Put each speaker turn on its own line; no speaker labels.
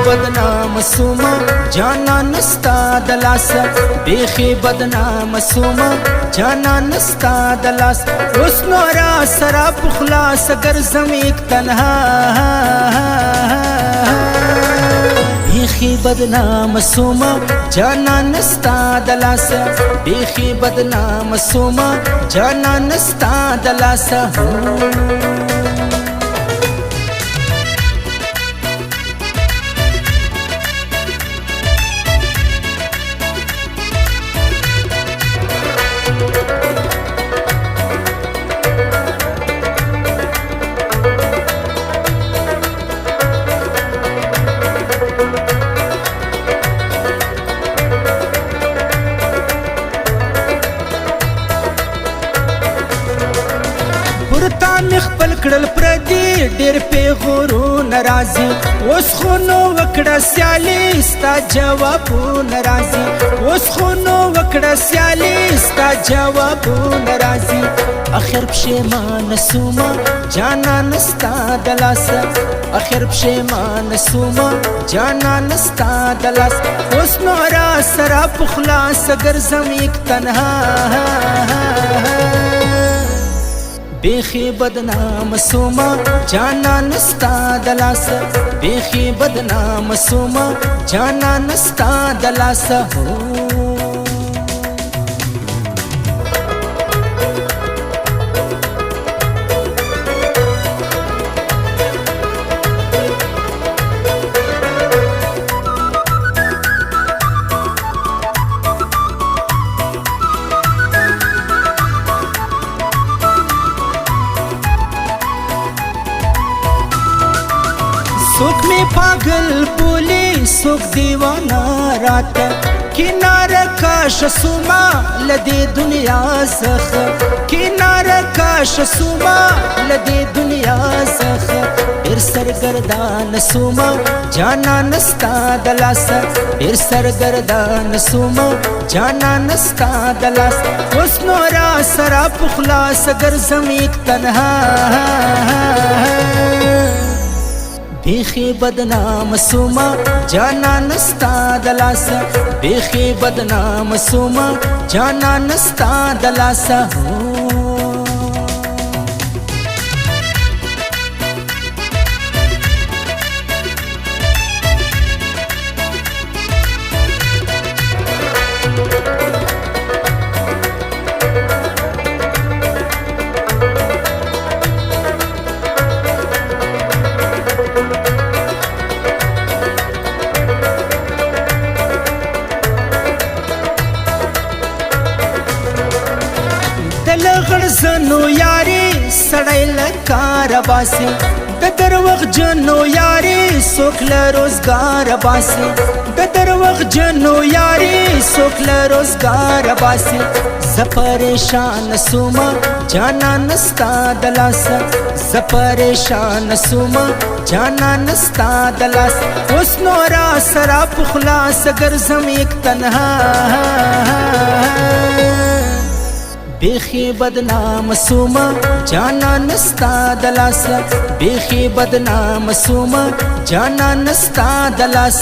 بدنام سوما جانا نستا دلاس بیخی بدنام سوما جانا نستا دلاس اس نورا سرا پخلاس گر زمیک تنہا بیخی بدنام سوما جانا نستا دلاس بیخی بدنام سوما جانا نستا دلاس پرتا مخبل کړل پردي ډېر پیغورو ناراضي اوس خو نو وکړه سیالي ستا جوابو ناراضي اوس خو نو وکړه سیالي ستا جوابو ناراضي اخر پښیمان سوما جانا نستا دلاس اخر پښیمان سوما جانا نستا دلاس اوس نو را سرا پخلاص ګرځم یک تنها بیخی بدنام سوما جانا نستا دلاس بیخی بدنام سوما جانا نستا دلاس سوک میں پاگل بولی سوک دیوانا راتا کنارا کاش سوما لدی دنیا زخ کنارا کاش سوما لدی دنیا زخ بیر سرگردان سوما جانا نستا دلاس بیر سرگردان سوما جانا نستا دلاس اس نورا سرا پخلاس گرزم ایک تنہا بیخی بدنام سوما جانا نستا دلاس بیخی بدنام سوما جانا نستا دلاس غرزنو یاری سړی لکار باسی د دروغ جنو یاری سوک لروزگار باسی د دروغ جنو یاری سوک لروزگار باسی ز پریشان سوما جانا نستا دلاس ز پریشان سوما جانا نستا دلاس اوس نورا سرا پخلاص ګرځم یک تنها بیخی بدنام سوما جانا نستا دلاس بیخی بدنام سوما جانا نستا دلاس